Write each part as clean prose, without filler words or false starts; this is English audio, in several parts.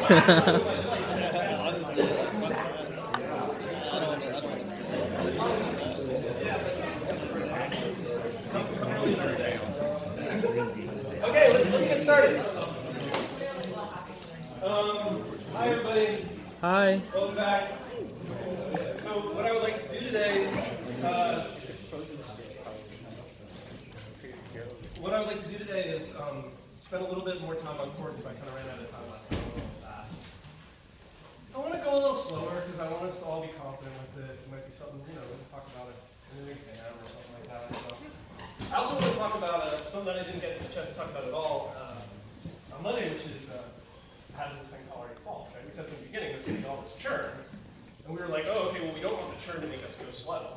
Okay, let's get started. Hi, everybody. Hi. Welcome back. So what I would like to do today, is spend a little bit more time on Chord because I kind of ran out of time last time a little fast. I want to go a little slower because I want us to all be confident with it. It might be something, we can talk about it in an exam or something like that. So I also want to talk about something that I didn't get a chance to talk about at all on Monday, which is how does this thing tolerate fault? Right? We said from the beginning there's going to be all this churn. And we were like, oh, okay, well, we don't want the churn to make us go slow.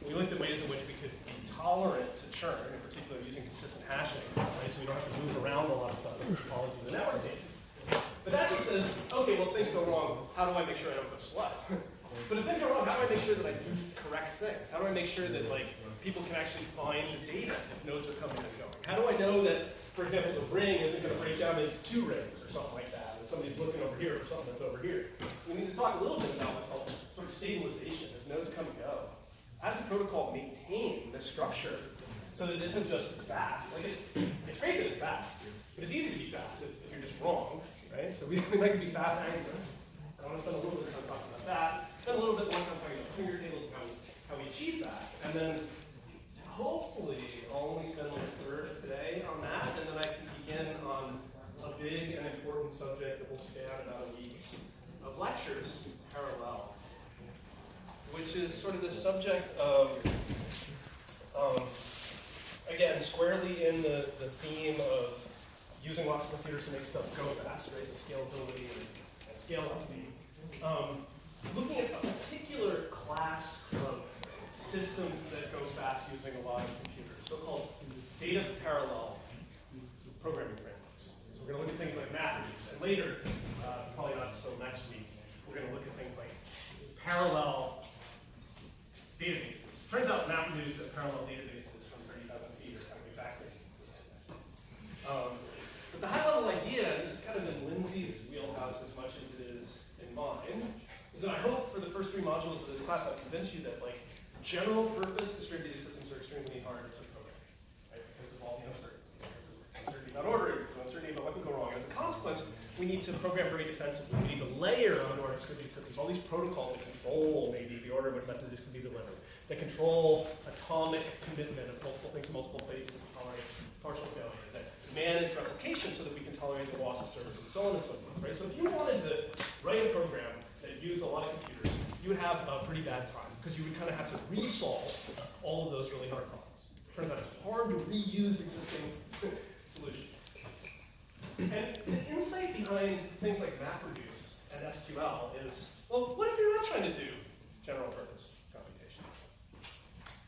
We looked at ways in which we could be tolerant to churn, in particular using consistent hashing, right? So we don't have to move around a lot of stuff in topology of the network case. But that just says, okay, well, if things go wrong, how do I make sure I don't go slow? But if things go wrong, how do I make sure that I do correct things? How do I make sure that people can actually find the data if nodes are coming and going? How do I know that, for example, the ring isn't going to break down into 2 rings or something like that, and somebody's looking over here for something that's over here? We need to talk a little bit about what's called sort of stabilization as nodes come and go. How does the protocol maintain the structure so that it isn't just fast? Like it's great that it's fast, but it's easy to be fast if you're just wrong, right? So we like to be fast and good. I want to spend a little bit of time talking about that, spend a little bit more time talking about finger tables and how we achieve that, and then hopefully I'll only spend like a third of today on that, and then I can begin on a big and important subject that will span about a week of lectures, parallel, which is sort of the subject of, again, squarely in the theme of using lots of computers to make stuff go fast, right? The scalability and scale-up. Looking at a particular class of systems that go fast using a lot of computers, so-called data parallel programming frameworks. So we're going to look at things like MapReduce, and later, probably not until next week, we're going to look at things like parallel databases. Turns out MapReduce and parallel databases from 30,000 feet are kind of exactly the same thing. But the high-level idea, this is kind of in Lindsay's wheelhouse as much as it is in mine, is that I hope for the first 3 modules of this class I'll convince you that general-purpose distributed systems are extremely hard to program, right? Because of all the uncertainty. Because of uncertainty about ordering, because of uncertainty about what can go wrong. And as a consequence, we need to program very defensively. We need to layer onto our distributed systems all these protocols that control maybe the order in which messages can be delivered, that control atomic commitment of multiple things in multiple places and tolerate partial failure, that manage replication so that we can tolerate the loss of service and so on and so forth, right? So if you wanted to write a program that used a lot of computers, you would have a pretty bad time because you would kind of have to resolve all of those really hard problems. Turns out it's hard to reuse existing solutions. And the insight behind things like MapReduce and SQL is, well, what if you're not trying to do general purpose computation?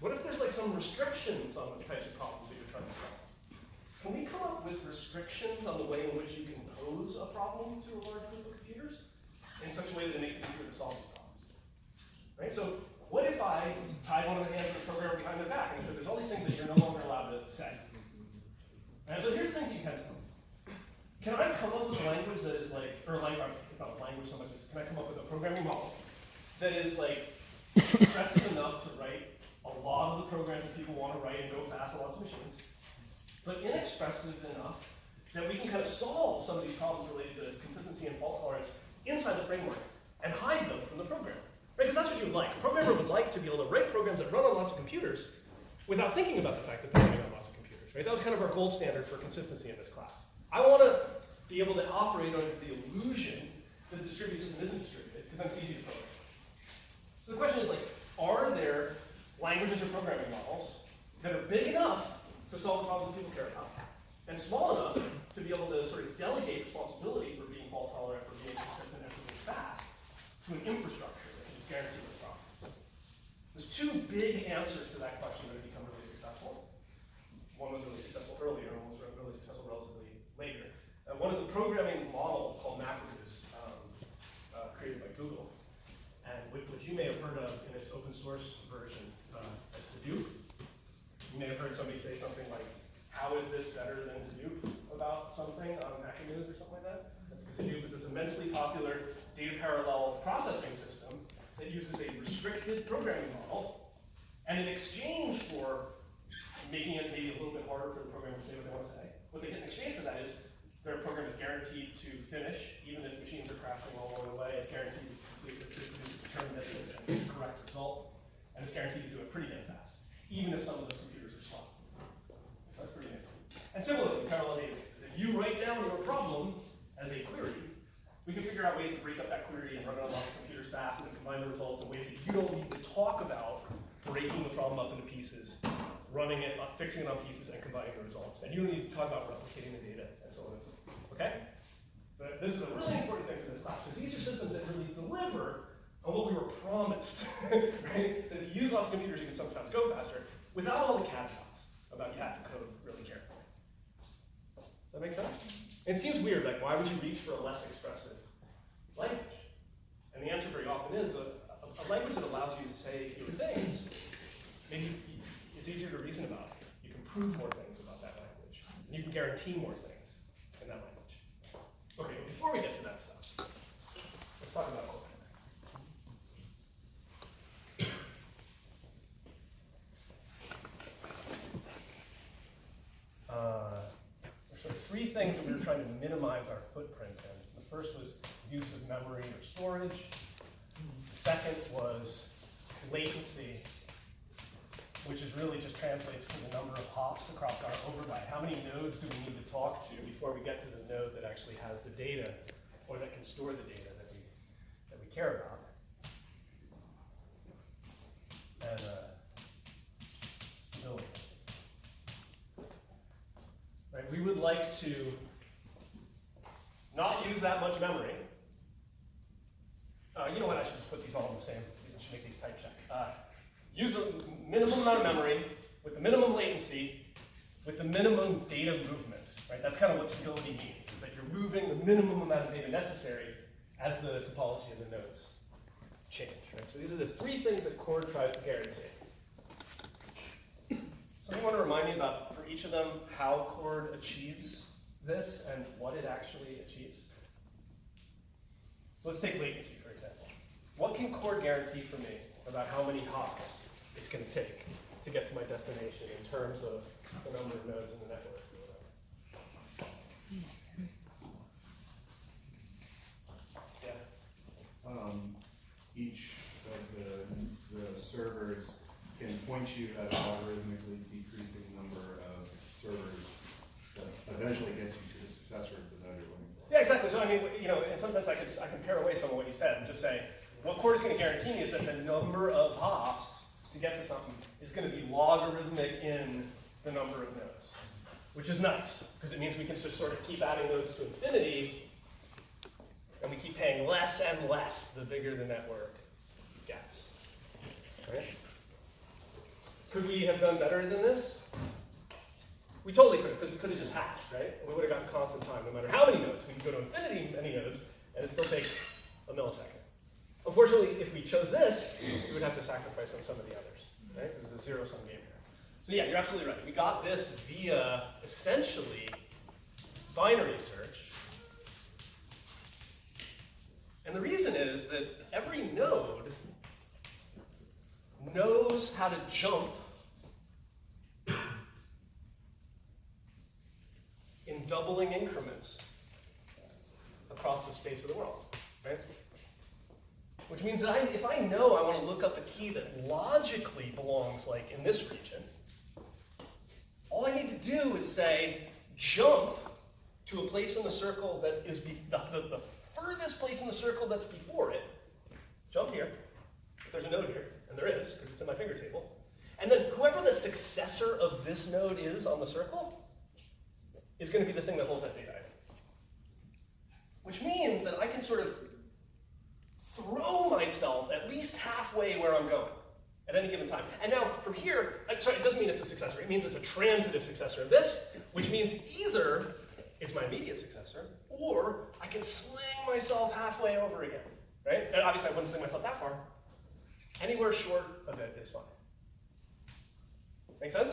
What if there's some restrictions on the types of problems that you're trying to solve? Can we come up with restrictions on the way in which you can pose a problem to a large group of computers in such a way that it makes it easier to solve these problems? Right? So what if I tied one of the hands of the programmer behind their back and said, there's all these things that you're no longer allowed to say? And so here's the things you can say. Can I come up with a language that is it's not a language so much as, can I come up with a programming model that is expressive enough to write a lot of the programs that people want to write and go fast on lots of machines, but inexpressive enough that we can kind of solve some of these problems related to consistency and fault tolerance inside the framework and hide them from the program? Right? Because that's what you would like. A programmer would like to be able to write programs that run on lots of computers without thinking about the fact that they're running on lots of computers. Right? That was kind of our gold standard for consistency in this class. I want to be able to operate under the illusion that the distributed system isn't distributed, because then it's easy to program. So the question is, are there languages or programming models that are big enough to solve the problems that people care about, and small enough to be able to sort of delegate responsibility for being fault tolerant, for being consistent, and for being fast to an infrastructure that can just guarantee those problems? There's 2 big answers to that question that have become really successful. One was really successful earlier, and one was really successful relatively later. One is a programming model called MapReduce, created by Google, and which you may have heard of in its open source version as Hadoop. You may have heard somebody say something like, how is this better than Hadoop about something on Hacker News or something like that? Because Hadoop is this immensely popular data parallel processing system that uses a restricted programming model, and in exchange for making it maybe a little bit harder for the programmer to say what they want to say, what they get in exchange for that is their program is guaranteed to finish, even if machines are crashing all along the way. It's guaranteed to complete the deterministic and correct result, and it's guaranteed to do it pretty damn fast, even if some of those computers are slow. So that's pretty amazing. And similarly, parallel databases. If you write down your problem as a query, we can figure out ways to break up that query and run it on lots of computers fast and then combine the results in ways that you don't need to talk about breaking the problem up into pieces, running it, fixing it on pieces, and combining the results. And you don't need to talk about replicating the data and so on and so forth. Okay? But this is a really important thing for this class, because these are systems that really deliver on what we were promised, right? That if you use lots of computers, you can sometimes go faster, without all the caveats about you have to code really carefully. Does that make sense? It seems weird, like why would you reach for a less expressive language? And the answer very often is a language that allows you to say fewer things, maybe it's easier to reason about. You can prove more things about that language. And you can guarantee more things in that language. Okay, but before we get to that stuff, let's talk about Chord. There's sort of three things that we were trying to minimize our footprint in. The first was use of memory or storage. The second was latency, which is really just translates to the number of hops across our override. How many nodes do we need to talk to before we get to the node that actually has the data, or that can store the data that we care about? And stability. Right, we would like to not use that much memory. You know what? I should just put these all in the same. I should make these type check. Use a minimum amount of memory with the minimum latency with the minimum data movement. Right? That's kind of what stability means. Is that you're moving the minimum amount of data necessary as the topology of the nodes change. Right? So these are the three things that Chord tries to guarantee. So you want to remind me about, for each of them, how Chord achieves this and what it actually achieves? So let's take latency, for example. What can Chord guarantee for me about how many hops it's going to take to get to my destination in terms of the number of nodes in the network? Yeah. Each of the servers can point you at a logarithmically decreasing number of servers that eventually gets you to the successor of the node you're looking for. Yeah, exactly. So I mean, you know, in some sense, I can pare away some of what you said and just say, what Chord is going to guarantee me is that the number of hops to get to something is going to be logarithmic in the number of nodes, which is nuts, because it means we can just sort of keep adding nodes to infinity, and we keep paying less and less the bigger the network gets. Right? Could we have done better than this? We totally could have, because we could have just hashed, right? And we would have gotten constant time, no matter how many nodes. We could go to infinity many nodes, and it still takes a millisecond. Unfortunately, if we chose this, we would have to sacrifice on some of the others, right? Because it's a zero-sum game here. So yeah, you're absolutely right. We got this via, essentially, binary search. And the reason is that every node knows how to jump in doubling increments across the space of the world, right? Which means that if I know I want to look up a key that logically belongs, like, in this region, all I need to do is say, jump to a place in the circle that is the furthest place in the circle that's before it. Jump here, if there's a node here, and there is, because it's in my finger table. And then whoever the successor of this node is on the circle is going to be the thing that holds that data item. Which means that I can sort of throw myself at least halfway where I'm going at any given time. And now from here, sorry, it doesn't mean it's a successor. It means it's a transitive successor of this, which means either it's my immediate successor, or I can sling myself halfway over again, right? And obviously I wouldn't sling myself that far. Anywhere short of it is fine. Make sense?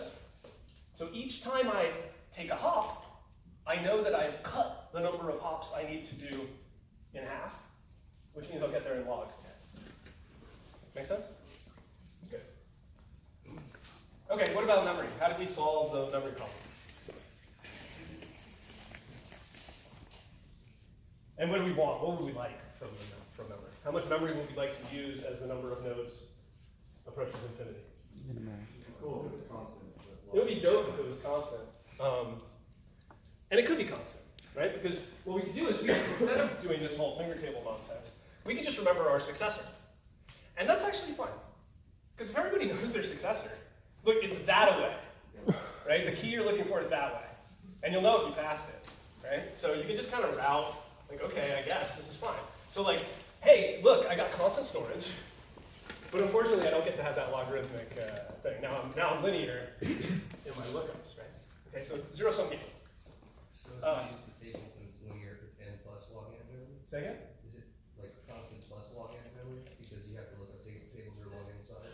So each time I take a hop, I know that I've cut the number of hops I need to do in half, which means I'll get there in log. Make sense? Good. Okay, what about memory? How did we solve the memory problem? And what do we want? What would we like from memory? How much memory would we like to use as the number of nodes approaches infinity? Cool, if it was constant. It would be dope if it was constant. And it could be constant, right? Because what we could do is, instead of doing this whole finger table nonsense, we could just remember our successor. And that's actually fun. Because if everybody knows their successor, look, it's that away, right? The key you're looking for is that way. And you'll know if you passed it, right? So you can just kind of route, like, okay, I guess this is fine. So like, hey, look, I got constant storage, but unfortunately I don't get to have that logarithmic thing. Now I'm linear in my lookups, right? Okay, so zero-sum game. So if you use the table since it's linear, it's n plus log n memory? Say again? Is it like constant plus log n memory? Because you have to look up tables or log n inside?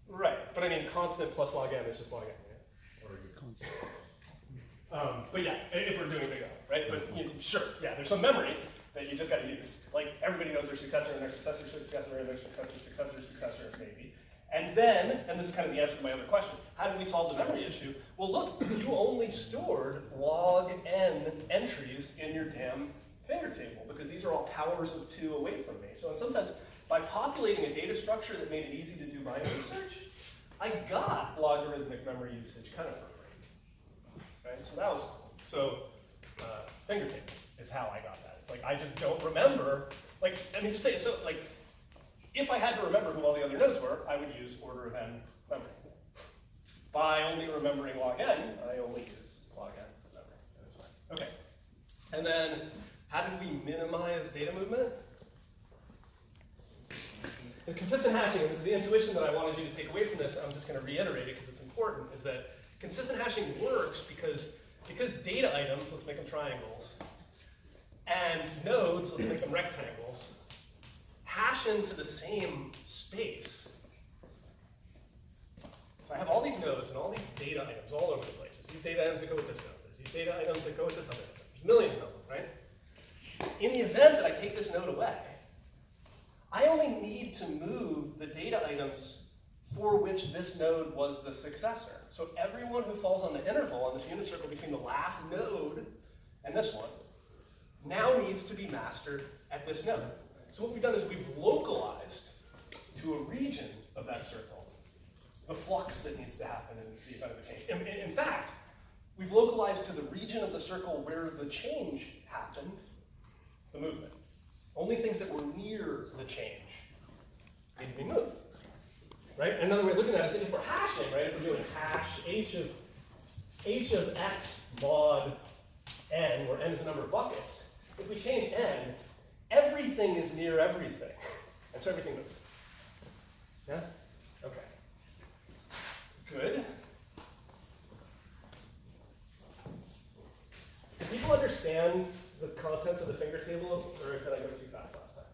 Right, but I mean constant plus log n is just log n, yeah? Or you constant. But yeah, if we're doing big O, right? But you know, sure, yeah, there's some memory that you just got to use. Like everybody knows their successor and their successor, successor, and their successor, successor, successor, maybe. And then, and this is kind of the answer to my other question, how did we solve the memory issue? Well, look, you only stored log n entries in your damn finger table because these are all powers of 2 away from me. So in some sense, by populating a data structure that made it easy to do binary search, I got logarithmic memory usage kind of for free. Right? So that was cool. So finger table is how I got that. It's like I just don't remember. Like, I mean, just say so. Like, if I had to remember who all the other nodes were, I would use order of n memory. By only remembering log n, I only use log n memory. That's fine. Okay. And then, how did we minimize data movement? The consistent hashing, and this is the intuition that I wanted you to take away from this, I'm just going to reiterate it because it's important, is that consistent hashing works because data items, let's make them triangles, and nodes, let's make them rectangles, hash into the same space. So I have all these nodes and all these data items all over the place. There's these data items that go with this node. There's these data items that go with this other node. There's millions of them, right? In the event that I take this node away, I only need to move the data items for which this node was the successor. So everyone who falls on the interval on this unit circle between the last node and this one now needs to be mastered at this node. So what we've done is we've localized to a region of that circle the flux that needs to happen in the event of a change. In fact, we've localized to the region of the circle where the change happened, the movement. Only things that were near the change need to be moved. Right? Another way of looking at it is if we're hashing, right? If we're doing hash h of x mod n, where n is the number of buckets, if we change n, everything is near everything. And so everything moves. Yeah? Okay. Good. Do people understand the contents of the finger table, or did I go too fast last time?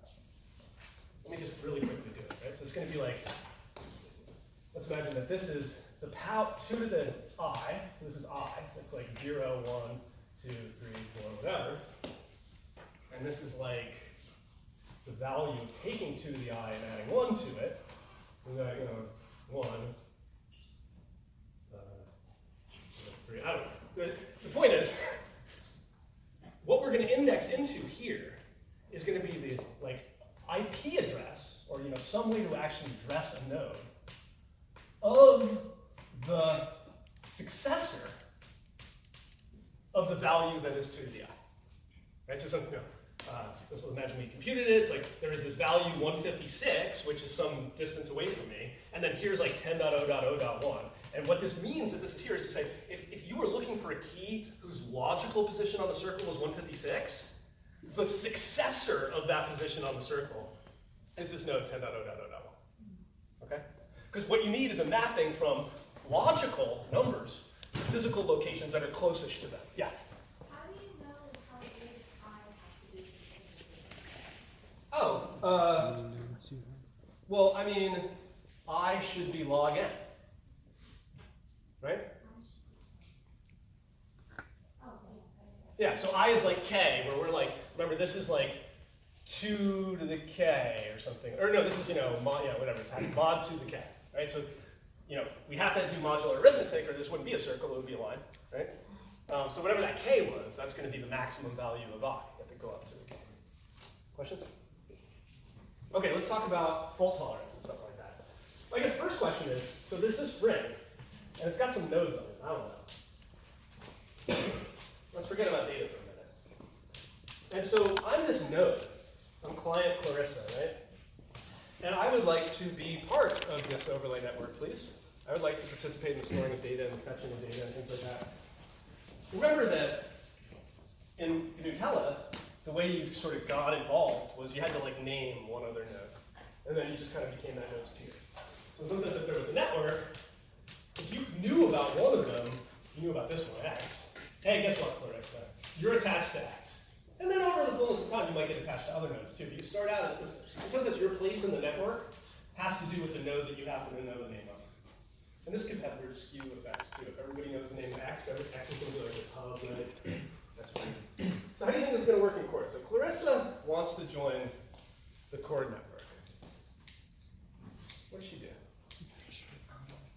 Let me just really quickly do it, right? So it's going to be like, let's imagine that this is the power 2 to the I, so this is I, it's like 0, 1, 2, 3, 4, whatever. And this is like the value of taking 2 to the I and adding 1 to it. And then, 1, 3, I don't know. The point is, what we're going to index into here is going to be the IP address, or some way to actually address a node of the successor of the value that is 2 to the I. Right? So this will imagine we computed it. It's like there is this value 156, which is some distance away from me, and then here's like 10.0.0.1. And what this means that this is here is to say, if you were looking for a key whose logical position on the circle was 156, the successor of that position on the circle is this node 10.0.0.1. Okay? Because what you need is a mapping from logical numbers to physical locations that are closest to them. Yeah? How do you know how big I have to be? Well, I mean, I should be log n. Right? Oh, Yeah, so I is like k, where we're like, remember this is like 2 to the k or something. Or no, this is, mod, whatever, it's mod 2 to the k, right? So, we have to do modular arithmetic or this wouldn't be a circle, it would be a line, right? So whatever that k was, that's going to be the maximum value of I. You have to go up to the k. Questions? Okay, let's talk about fault tolerance and stuff like that. I guess first question is, so there's this ring, and it's got some nodes on it. I don't know. Let's forget about data for a minute. And so I'm this node. I'm client Clarissa, right? And I would like to be part of this overlay network, please. I would like to participate in the storing of data and the fetching of data and things like that. Remember that in Nutella, the way you sort of got involved was you had to like name one other node. And then you just kind of became that node's peer. So in some sense, if there was a network, if you knew about one of them, you knew about this one, X. Hey, guess what, Clarissa? You're attached to X. And then over the fullness of time, you might get attached to other nodes too. You start out as this, in some sense, your place in the network has to do with the node that you happen to know the name of. And this could have weird skew effects too. If everybody knows the name X, X is going to be like this hub, right? That's fine. So how do you think this is going to work in Chord? So Clarissa wants to join the Chord network. What does she do?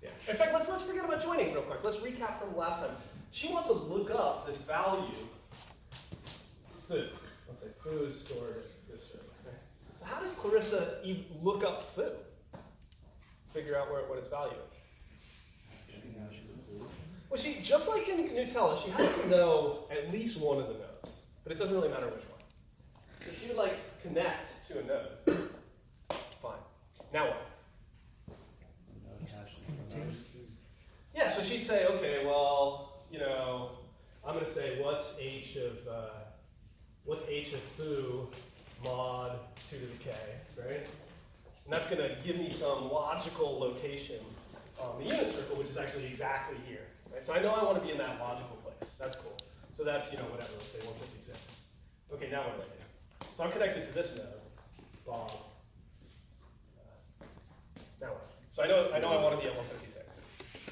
Yeah. In fact, let's forget about joining real quick. Let's recap from last time. She wants to look up this value, foo. Let's say foo is stored at this server. Okay? So how does Clarissa look up foo? Figure out what its value is. Well, she, just like in Nutella, she has to know at least one of the nodes, but it doesn't really matter which one. So she would like connect to a node. Fine. Now what? Yeah, so she'd say, okay, well, I'm going to say what's h of foo mod 2 to the k, right? And that's going to give me some logical location on the unit circle, which is actually exactly here. Right? So I know I want to be in that logical place. That's cool. So that's, whatever, let's say 156. Okay, now what do I do? So I'm connected to this node, Bob. Now what? So I know I want to be at 156.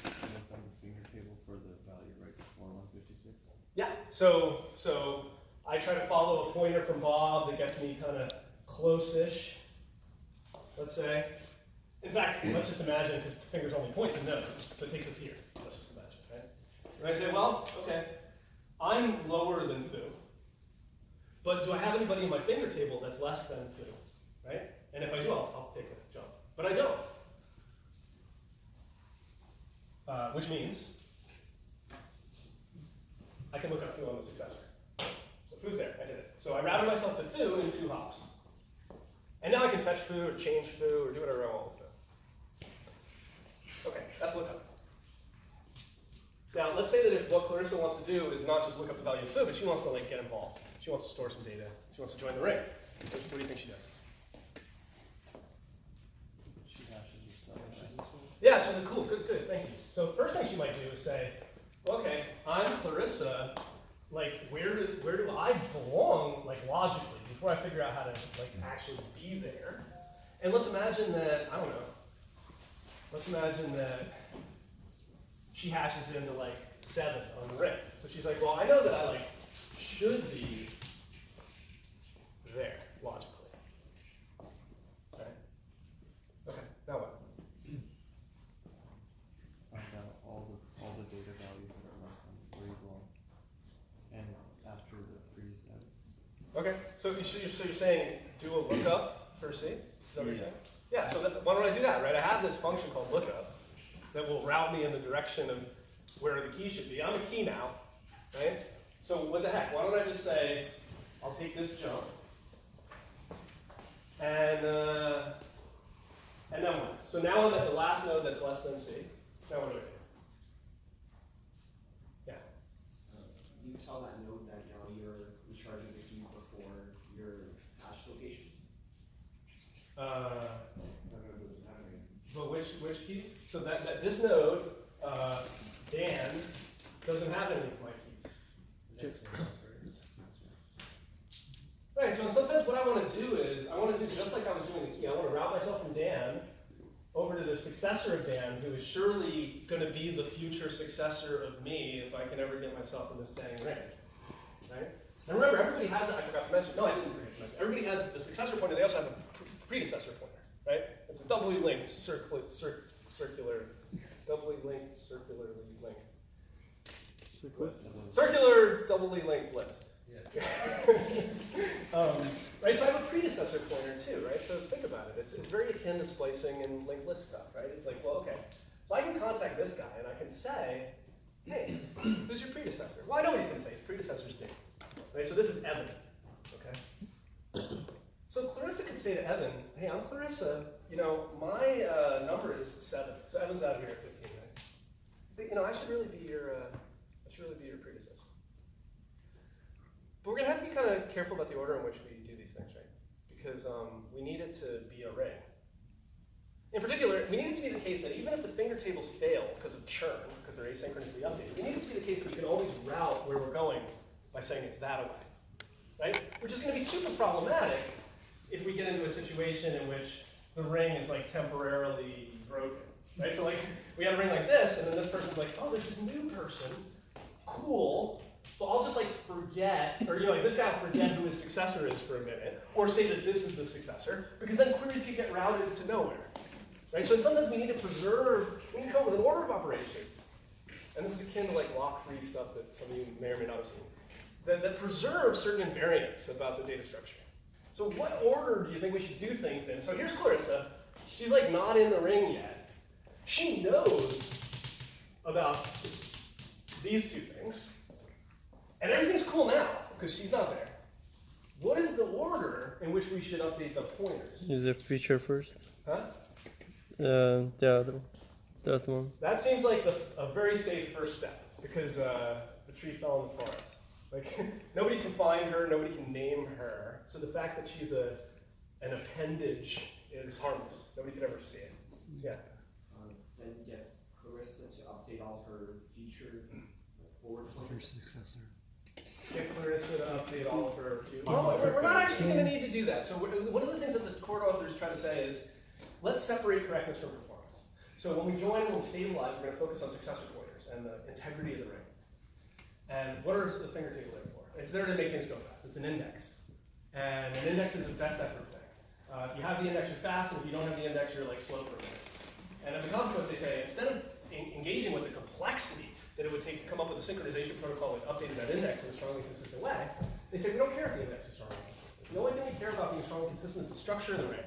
Look on the finger table for the value right before 156. Yeah, so I try to follow a pointer from Bob that gets me kind of close-ish, let's say. In fact, let's just imagine, because fingers only point to nodes, so it takes us here. Let's just imagine, right? And I say, well, okay, I'm lower than foo, but do I have anybody in my finger table that's less than foo, right? And if I do, I'll take a jump. But I don't. Which means I can look up foo on the successor. So foo's there, I did it. So I routed myself to foo in 2 hops. And now I can fetch foo or change foo or do whatever I want with foo. Okay, that's lookup. Now let's say that if what Clarissa wants to do is not just look up the value of foo, but she wants to get involved. She wants to store some data. She wants to join the ring. What do you think she does? She hashes herself. Yeah, so cool, good, thank you. So first thing she might do is say, okay, I'm Clarissa, where do I belong, logically, before I figure out how to, actually be there. And let's imagine that, I don't know, let's imagine that she hashes into, 7 on the ring. So she's like, well, I know that I, should be there, logically. Okay? Okay, now what? Find out all the data values that are less than where you belong. And after the freeze out. Okay, so you're saying do a lookup for C? Is that what you're saying? Yeah, so why don't I do that, right? I have this function called lookup that will route me in the direction of where the key should be. I'm a key now, right? So what the heck, why don't I just say, I'll take this jump, and then what? So now I'm at the last node that's less than C. Now what do I do? Yeah. You tell that node that now you're recharging the keys before your hash location. But which keys? So that this node, Dan, doesn't have any of my keys. Right, so in some sense what I want to do is, I want to do just like I was doing the key. I want to route myself from Dan over to the successor of Dan, who is surely going to be the future successor of me if I can ever get myself in this dang ring. right? And remember, everybody has, I forgot to mention, no, I didn't forget to mention, everybody has the successor pointer, they also have a predecessor pointer, right? It's a doubly linked, circularly linked circular, doubly linked list. Yeah. Right, so I have a predecessor pointer too, right? So think about it. It's very akin to splicing and linked list stuff, right? It's like, well, okay, so I can contact this guy and I can say, hey, who's your predecessor? Well, I know what he's going to say. His predecessor's Dave. Right, so this is Evan, okay? So Clarissa could say to Evan, hey, I'm Clarissa. You know, my number is 7. So Evan's out here at 15, right? Say, you know, I should really be your predecessor. But we're going to have to be kind of careful about the order in which we do these things, right? Because we need it to be a ring. In particular, we need it to be the case that even if the finger tables fail because of churn, because they're asynchronously updated, we need it to be the case that we can always route where we're going by saying it's that away, right? Which is going to be super problematic if we get into a situation in which the ring is like temporarily broken, right? So like we have a ring like this, and then this person's like, oh, there's this new person, cool. So I'll just like forget, or you know, like this guy will forget who his successor is for a minute, or say that this is the successor, because then queries can get routed to nowhere, right? So sometimes we need to preserve, we need to come up with an order of operations, and this is akin to like lock-free stuff that some of you may or may not have seen, that preserves certain invariants about the data structure. So what order do you think we should do things in? So here's Clarissa. She's like not in the ring yet. She knows about these two things. And everything's cool now, because she's not there. What is the order in which we should update the pointers? Is the feature first? Huh? The other one. That seems like a very safe first step, because the tree fell in the forest. Like, nobody can find her, nobody can name her. So the fact that she's an appendage is harmless. Nobody can ever see it. Yeah. Then get Clarissa to update all her future forward pointers. successor. Get Clarissa to update all of her future. No, we're not actually going to need to do that. So one of the things that the Chord authors try to say is, let's separate correctness from performance. So when we stabilize, we're going to focus on successor pointers and the integrity of the ring. And what are the finger table there for? It's there to make things go fast. It's an index. And an index is a best effort thing. If you have the index, you're fast, and if you don't have the index, you're like slow for a minute. And as a consequence, they say, instead of engaging with the complexity that it would take to come up with a synchronization protocol that updated that index in a strongly consistent way, they say we don't care if the index is strongly consistent. The only thing we care about being strongly consistent is the structure of the ring.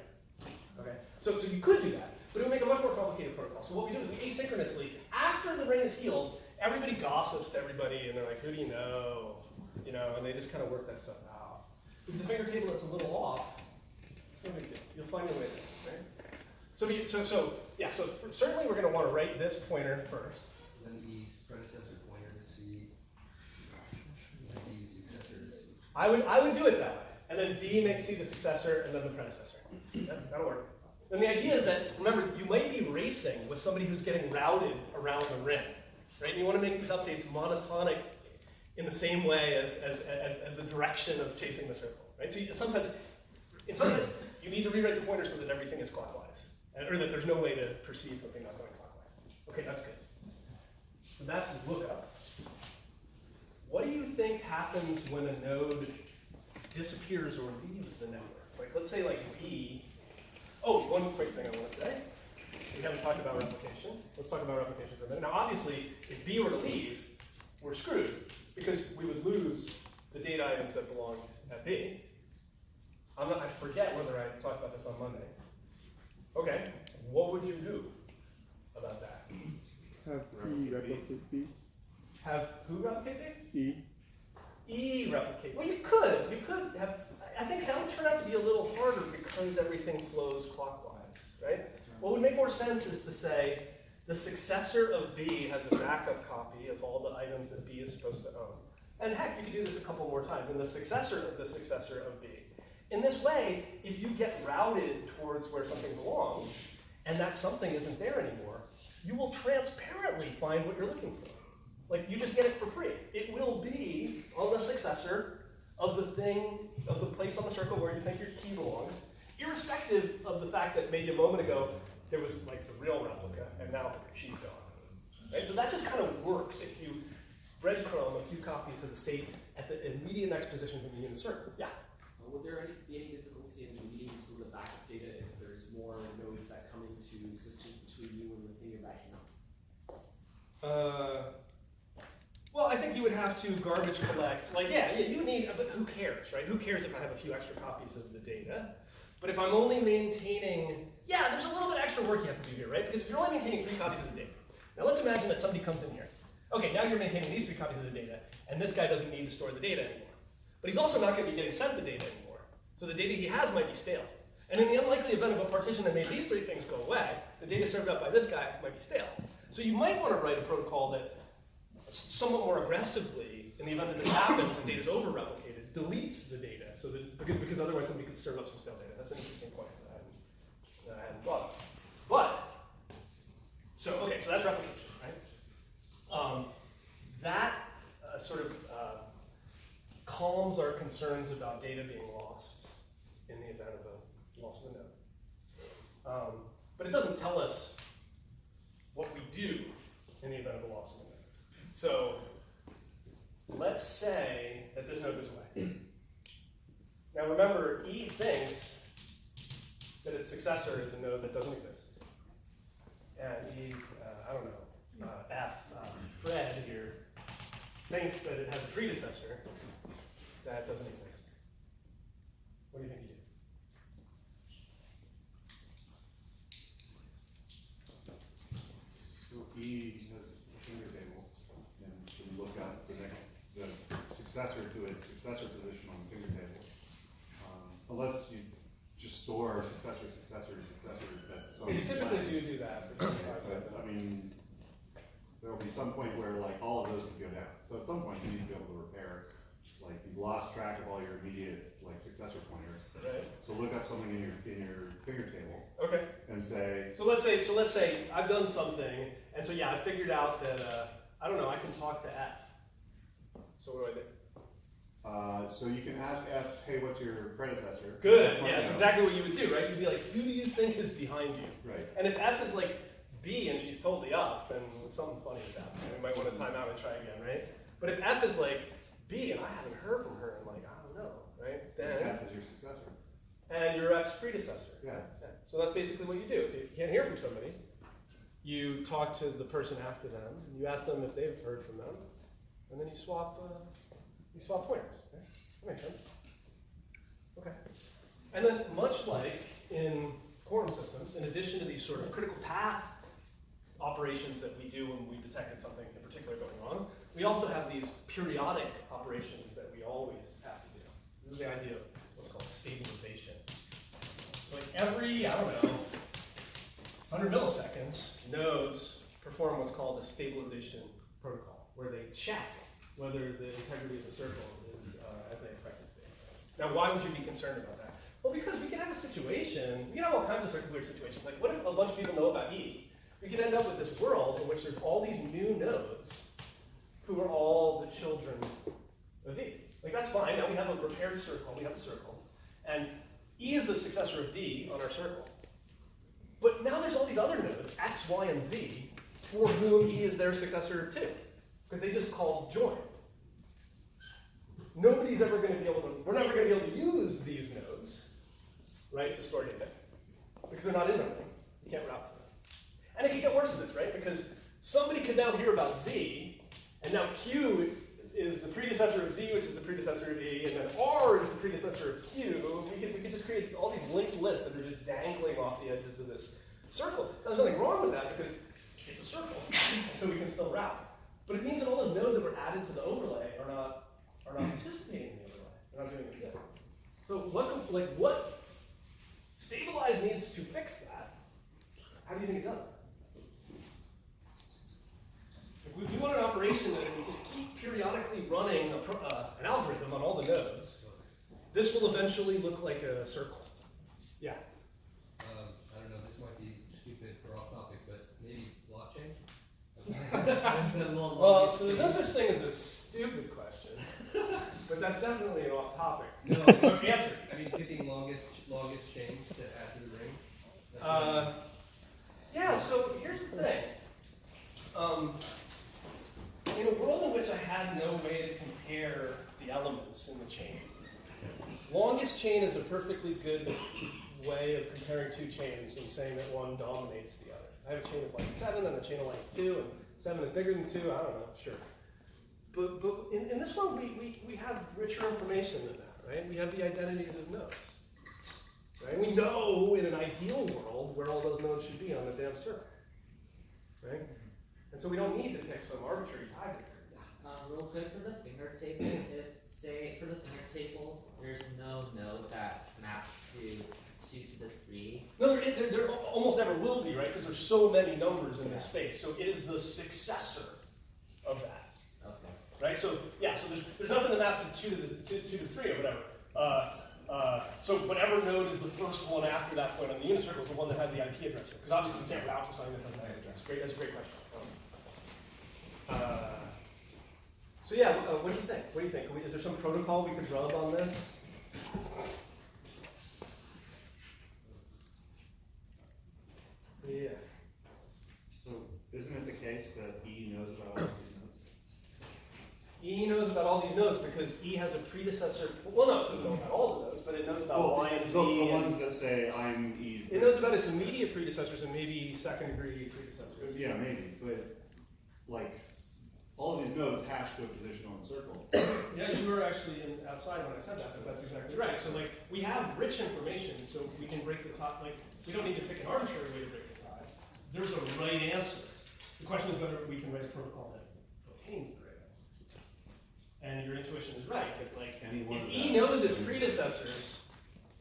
Okay? So you could do that, but it would make a much more complicated protocol. So what we do is we asynchronously, after the ring is healed, everybody gossips to everybody, and they're like, who do you know? You know, and they just kind of work that stuff out. Because a finger table that's a little off, it's no big deal. You'll find your way there, right? So certainly we're going to want to write this pointer first. Then E's predecessor pointer to see D's successors. I would do it that way. And then D makes C the successor, and then the predecessor. Yeah, that'll work. And the idea is that, remember, you might be racing with somebody who's getting routed around the ring, right? And you want to make these updates monotonic in the same way as the direction of chasing the circle, right? So in some sense, you need to rewrite the pointer so that everything is clockwise, or that there's no way to perceive something not going clockwise. Okay, that's good. So that's lookup. What do you think happens when a node disappears or leaves the network? Like, let's say like B. Oh, one quick thing I want to say. We haven't talked about replication. Let's talk about replication for a minute. Now, obviously, if B were to leave, we're screwed, because we would lose the data items that belonged at B. I forget whether I talked about this on Monday. Okay, what would you do about that? Have E replicate B. Have who replicate B? E. E replicate. Well, you could have. I think that would turn out to be a little harder because everything flows clockwise, right? What would make more sense is to say the successor of B has a backup copy of all the items that B is supposed to own. And heck, you could do this a couple more times. And the successor of B. In this way, if you get routed towards where something belongs, and that something isn't there anymore, you will transparently find what you're looking for. Like, you just get it for free. It will be on the successor of the thing, of the place on the circle where you think your key belongs, irrespective of the fact that maybe a moment ago there was like the real replica, and now she's gone. Right? So that just kind of works if you breadcrumb a few copies of the state at the immediate next positions in the unit circle. Yeah. Would there be any difficulty in deleting some of the backup data if there's more nodes that come into existence between you and the thing you're backing up? Well, I think you would have to garbage collect. Like, yeah, you would need, but who cares, right? Who cares if I have a few extra copies of the data? But if I'm only maintaining, yeah, there's a little bit extra work you have to do here, right? Because if you're only maintaining 3 copies of the data, now let's imagine that somebody comes in here. Okay, now you're maintaining these 3 copies of the data, and this guy doesn't need to store the data anymore. But he's also not going to be getting sent the data anymore. So the data he has might be stale. And in the unlikely event of a partition that made these 3 things go away, the data served up by this guy might be stale. So you might want to write a protocol that somewhat more aggressively, in the event that this happens and data is over-replicated, deletes the data, so that because otherwise somebody could serve up some stale data. That's an interesting point that I hadn't thought of. But, so that's replication, right? That sort of calms our concerns about data being lost in the event of a loss of a node. But it doesn't tell us what we do in the event of a loss of a node. So let's say that this node goes away. Now remember, E thinks that its successor is a node that doesn't exist. And E, I don't know, Fred here, thinks that it has a predecessor that doesn't exist. What do you think you do? So E has a finger table and can look up the successor to its successor position on the finger table. Unless you just store successor, that's some You typically plan. do that for 25 But, I mean, there will be some point where like all of those could go down. So at some point you need to be able to repair, like you've lost track of all your immediate like successor pointers. Right. So look up something in your finger table Okay. and say, So let's say I've done something, and so yeah, I figured out that I don't know, I can talk to F. So what do I do? so you can ask F, hey, what's your predecessor? Good. F might Yeah, that's know. exactly what you would do, right? You'd be like, who do you think is behind you? Right. And if F is like B and she's totally up, then something funny is happening. We might want to time out and try again, right? But if F is like B and I haven't heard from her in like, I don't know, right? Then F is your successor. and you're F's predecessor. Yeah. Yeah. So that's basically what you do. If you can't hear from somebody, you talk to the person after them, and you ask them if they've heard from them, and then you swap pointers. Okay? That makes sense. Okay. And then much like in quorum systems, in addition to these sort of critical path operations that we do when we detected something in particular going wrong, we also have these periodic operations that we always have to do. This is the idea of what's called stabilization. So like every, I don't know, 100 milliseconds, nodes perform what's called a stabilization protocol, where they check whether the integrity of the circle is as they expect it to be. Now, why would you be concerned about that? Well, because we can have a situation, we can have all kinds of circular situations. Like, what if a bunch of people know about E? We could end up with this world in which there's all these new nodes who are all the children of E. Like, that's fine. Now we have a repaired circle. We have a circle. And E is the successor of D on our circle. But now there's all these other nodes, X, Y, and Z, for whom E is their successor too. Because they just called join. Nobody's ever going to be able to, we're never going to be able to use these nodes, right, to store data. Because they're not in memory. You can't route to them. And it can get worse than this, right? Because somebody could now hear about Z, and now Q is the predecessor of Z, which is the predecessor of E, and then R is the predecessor of Q. We could just create all these linked lists that are just dangling off the edges of this circle. Now, there's nothing wrong with that because it's a circle, so we can still route. But it means that all those nodes that were added to the overlay are not participating in the overlay. They're not doing it good. So what Stabilize needs to fix that. How do you think it does? If we want an operation that if we just keep periodically running an algorithm on all the nodes, this will eventually look like a circle. Yeah. I don't know, this might be stupid or off topic, but maybe blockchain? Well, so there's no such thing as a stupid question, but that's definitely an off topic. No, Answer. I mean, picking longest chains to add to the ring. Yeah, so here's the thing. In a world in which I had no way to compare the chain is a perfectly good way of comparing two chains and saying that one dominates the other. I have a chain of length 7 and a chain of length 2, and 7 is bigger than 2, I don't know, sure. But in this one, we have richer information than that, right? We have the identities of nodes. Right? We know in an ideal world where all those nodes should be on the damn server. Right? And so we don't need to pick some arbitrary tiebreaker. Real quick for the finger table, if say for the finger table, there's no node that maps to 2 to the 3. No, there almost never will be, right? Because there's so many numbers in this space. So it is the successor of that. Okay. Right? So yeah, so there's nothing that maps to 2 to 3 or whatever. So whatever node is the first one after that point on the unit circle is the one that has the IP address. Because obviously we can't route to something that doesn't have an address. Great, that's a great question. So yeah, what do you think? What do you think? Is there some protocol we could rub on this? Yeah. So isn't it the case that E knows about all these nodes? E knows about all these nodes because E has a predecessor. Well, no, it doesn't know about all the nodes, but it knows about Y and Z. the and ones that say I'm E's. it knows about its immediate predecessors and maybe second degree predecessors. Yeah, maybe, but like all of these nodes hash to a position on the circle. Yeah, you were actually outside when I said that, but that's exactly right. So like we have rich information, so we can break the tie. Like we don't need to pick an arbitrary way to break the tie. There's a right answer. The question is whether we can write a protocol that obtains the right answer. And your intuition is right. That like if E knows its predecessors,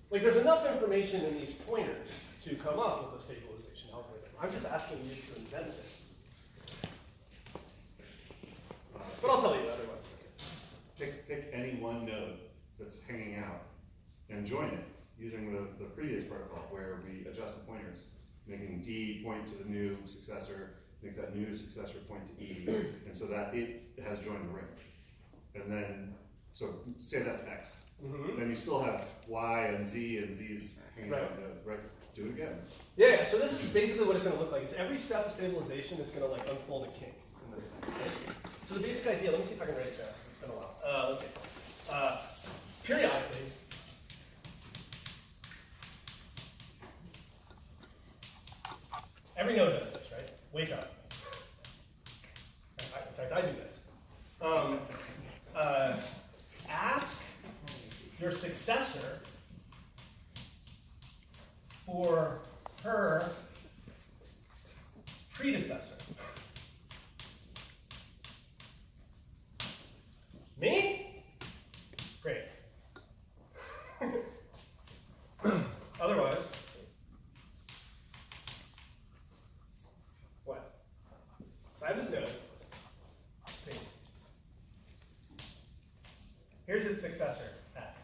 like there's enough information in these pointers to come up with a stabilization algorithm. I'm just asking you to invent it. But I'll tell you otherwise. Pick any one node that's hanging out and join it using the previous protocol where we adjust the pointers, making D point to the new successor, make that new successor point to E, and so that it has joined the ring. And then, so say that's X. Mm-hmm. Then you still have Y and Z's hanging out in nodes, right? Do it again. Yeah, so this is basically what it's going to look like. It's every step of stabilization is going to like unfold a kink in this thing. Right? So the basic idea, let me see if I can write it down. It's been a while. Let's see. Periodically, every node does this, right? Wake up. In fact, I do this. Ask your successor for her predecessor. Me? Great. Otherwise, what? So I have this node. Here's its successor, S.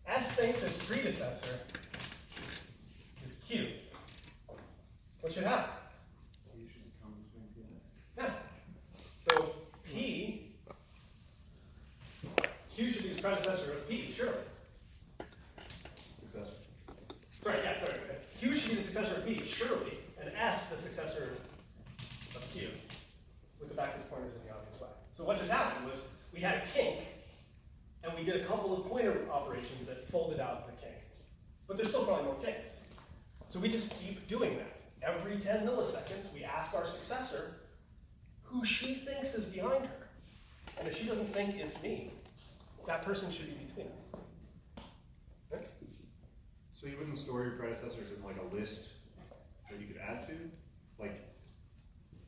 S thinks its predecessor is Q. What should happen? Q should come between P and S. Yeah. So Q should be the predecessor of P, surely. Successor. Sorry. Q should be the successor of P, surely, and S the successor of Q, with the backwards pointers in the obvious way. So what just happened was we had a kink, and we did a couple of pointer operations that folded out the kink. But there's still probably more kinks. So we just keep doing that. Every 10 milliseconds, we ask our successor who she thinks is behind her. And if she doesn't think it's me, that person should be between us. Right? So you wouldn't store your predecessors in like a list that you could add to? Like,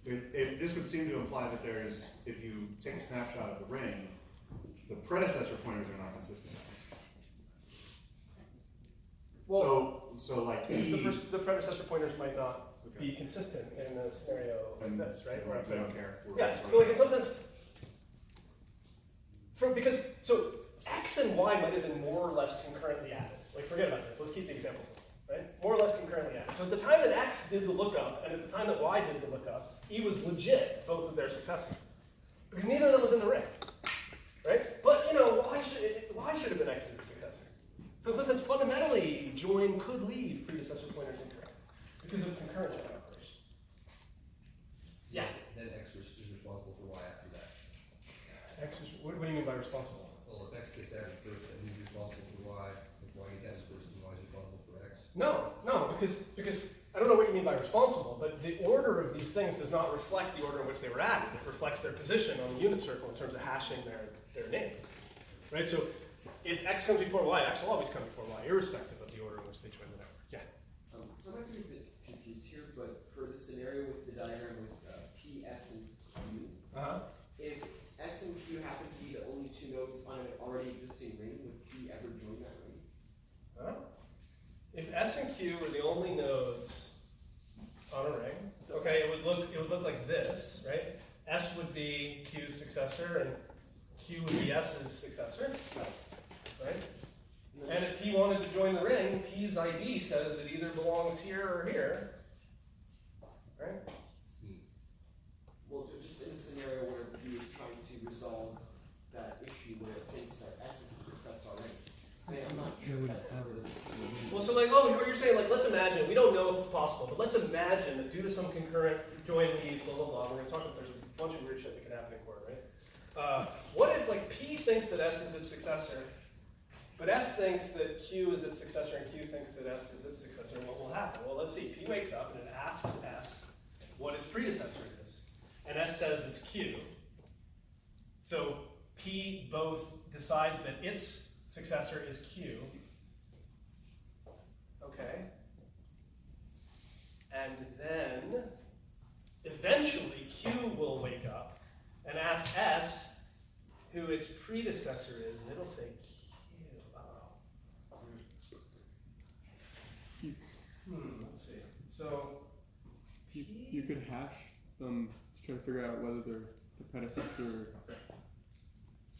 this would seem to imply that there's, if you take a snapshot of the ring, the predecessor pointers are not consistent. Well, so like E, the predecessor pointers might not be consistent in a scenario like this, right? Where I don't care. yeah, so like in some sense, so X and Y might have been more or less concurrently added. Like forget about this, let's keep the examples, right? More or less concurrently added. So at the time that X did the lookup, and at the time that Y did the lookup, E was legit, both of their successors. Because neither of them was in the ring, right? But you know, Y should have been X's successor. So in some sense, fundamentally, join could leave predecessor pointers incorrect because of concurrent join operations. Yeah. Then X is responsible for Y after that. X is, what do you mean by responsible? Well, if X gets added No, because I don't know what you mean by responsible, but the order of these things does not reflect the order in which they were added. It reflects their position on the unit circle in terms of hashing their name. Right? So if X comes before Y, X will always come before Y, irrespective of the order in which they join the network. Yeah. So I might be a bit confused here, but for the scenario with the diagram with P, S, and Q, if S and Q happen to be the only two nodes on an already existing ring, would P ever join that ring? If S and Q were the only nodes on a ring, So okay, S- it would look like this, right? S would be Q's successor, and Q would be S's successor, right? And if P wanted to join the ring, P's ID says it either belongs here or here, right? Well, just in a scenario where P is trying to resolve that issue where it thinks that S is the successor already. I mean, I'm not sure if that's ever. Well, so like, oh, you're saying like, let's imagine, we don't know if it's possible, but let's imagine that due to some concurrent join lead, blah, blah, blah, we're gonna talk about, there's a bunch of weird shit that can happen in Chord, right? What if like P thinks that S is its successor, but S thinks that Q is its successor and Q thinks that S is its successor, what will happen? Well, let's see, P wakes up and it asks S what its predecessor is, and S says it's Q. So P both decides that its successor is Q. Okay. And then, eventually, Q will wake up and ask S who its predecessor is, and it'll say Q. Let's see. So, You could hash them to try to figure out whether they're the predecessor or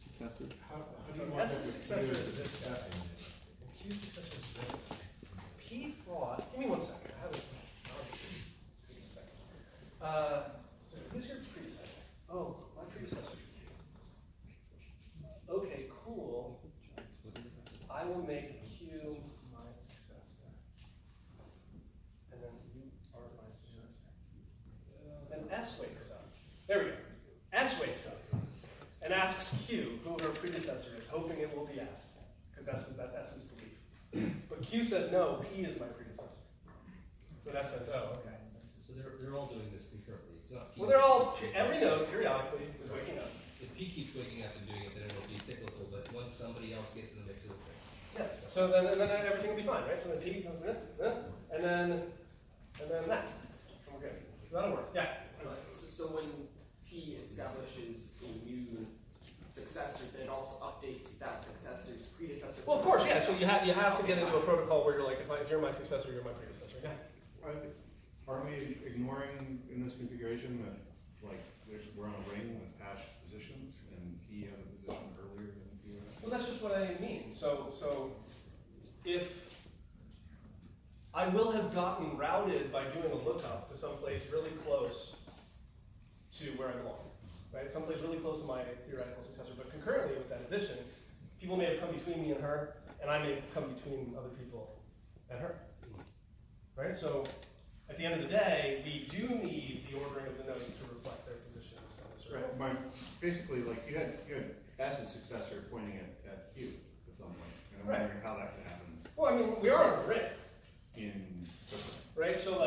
successor. How do So you want S's that with successor Q is as this a guy. successor? And Q's successor is this guy. P thought, give me 1 second, I have it. Give me a second. So who's your predecessor? Oh, my predecessor is Q. Okay, cool. I will make Q my successor. And then you are my successor. Then S wakes up. There we go. S wakes up and asks Q who her predecessor is, hoping it will be S, because that's S's belief. But Q says, no, P is my predecessor. So S says, oh, okay. So they're all doing this concurrently, it's not P. Well, they're all, every node periodically is waking up. If P keeps waking up and doing it, then it'll be cyclical, but once somebody else gets in the mix, it'll fix. Yeah. So then everything will be fine, right? So then P comes in, and then that. And we're good. So that'll work. Yeah. So when P establishes a new successor, then it also updates that successor's predecessor. Well, of course, yeah. So you have to get into a protocol where you're like, if you're my successor, you're my predecessor. Yeah. Aren't we ignoring in this configuration that, like, we're on a ring with hashed positions, and P has a position earlier than Q has? Well, that's just what I mean. So if I will have gotten routed by doing a lookup to someplace really close to where I belong, right? Someplace really close to my theoretical successor. But concurrently with that addition, people may have come between me and her, and I may have come between other people and her, right? So at the end of the day, we do need the ordering of the nodes to reflect their positions on the circle. Right. Basically, like, you had S's successor pointing at Q at some point, and I'm Right. wondering how that could happen Well, I mean, we are on a grid, in. right? So like,